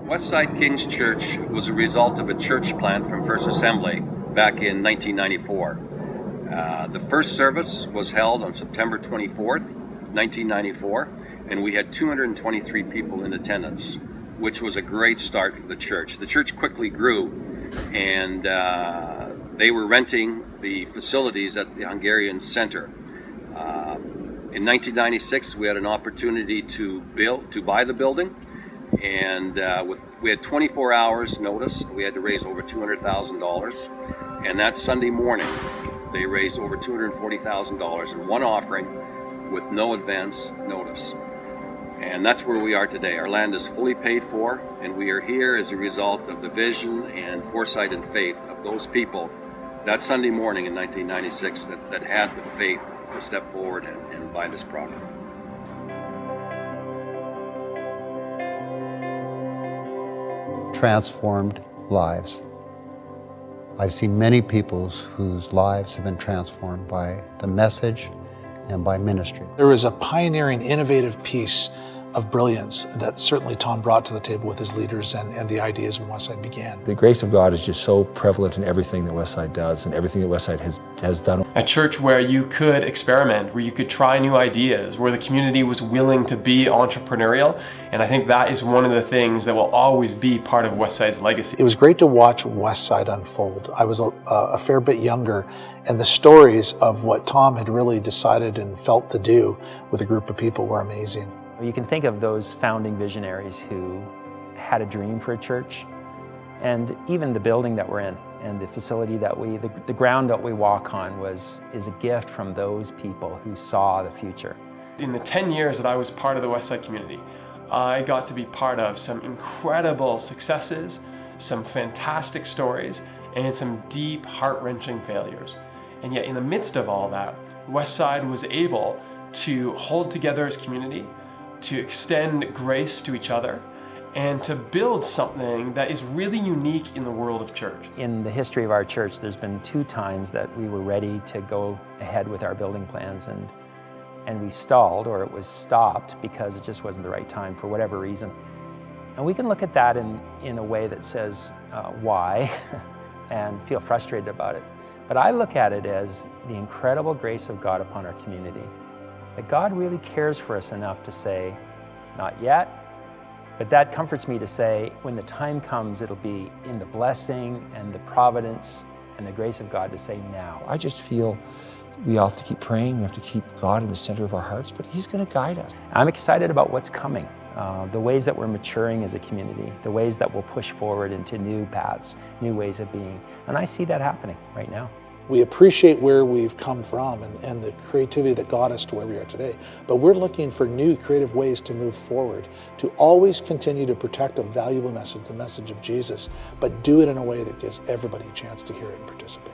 Westside Kings Church was a result of a church plant from First Assembly back in 1994. The first service was held on September 24th, 1994, and we had 223 people in attendance, which was a great start for the church. The church quickly grew, and they were renting the facilities at the Hungarian Center. In 1996, we had an opportunity to buy the building, and we had 24 hours notice. We had to raise over $200,000, and that Sunday morning, they raised over $240,000 in one offering with no advance notice. And that's where we are today. Our land is fully paid for, and we are here as a result of the vision and foresight and faith of those people that Sunday morning in 1996 that had the faith to step forward and buy this property. Transformed lives. I've seen many people whose lives have been transformed by the message and by ministry. There was a pioneering, innovative piece of brilliance that certainly Tom brought to the table with his leaders and the ideas when Westside began. The grace of God is just so prevalent in everything that Westside does and everything that Westside has done. A church where you could experiment, where you could try new ideas, where the community was willing to be entrepreneurial, and I think that is one of the things that will always be part of Westside's legacy. It was great to watch Westside unfold. I was a fair bit younger, and the stories of what Tom had really decided and felt to do with a group of people were amazing. You can think of those founding visionaries who had a dream for a church, and even the building that we're in and the facility that the ground that we walk on is a gift from those people who saw the future. In the 10 years that I was part of the Westside community, I got to be part of some incredible successes, some fantastic stories, and some deep, heart-wrenching failures. And yet in the midst of all that, Westside was able to hold together as community, to extend grace to each other, and to build something that is really unique in the world of church. In the history of our church, there's been 2 times that we were ready to go ahead with our building plans, and we stalled, or it was stopped because it just wasn't the right time for whatever reason. And we can look at that in a way that says why and feel frustrated about it. But I look at it as the incredible grace of God upon our community. That God really cares for us enough to say, not yet, but that comforts me to say, when the time comes, it'll be in the blessing and the providence and the grace of God to say now. I just feel we have to keep praying, we have to keep God in the center of our hearts, but He's going to guide us. I'm excited about what's coming, the ways that we're maturing as a community, the ways that we'll push forward into new paths, new ways of being, and I see that happening right now. We appreciate where we've come from and the creativity that got us to where we are today. But we're looking for new creative ways to move forward, to always continue to protect a valuable message, the message of Jesus, but do it in a way that gives everybody a chance to hear it and participate.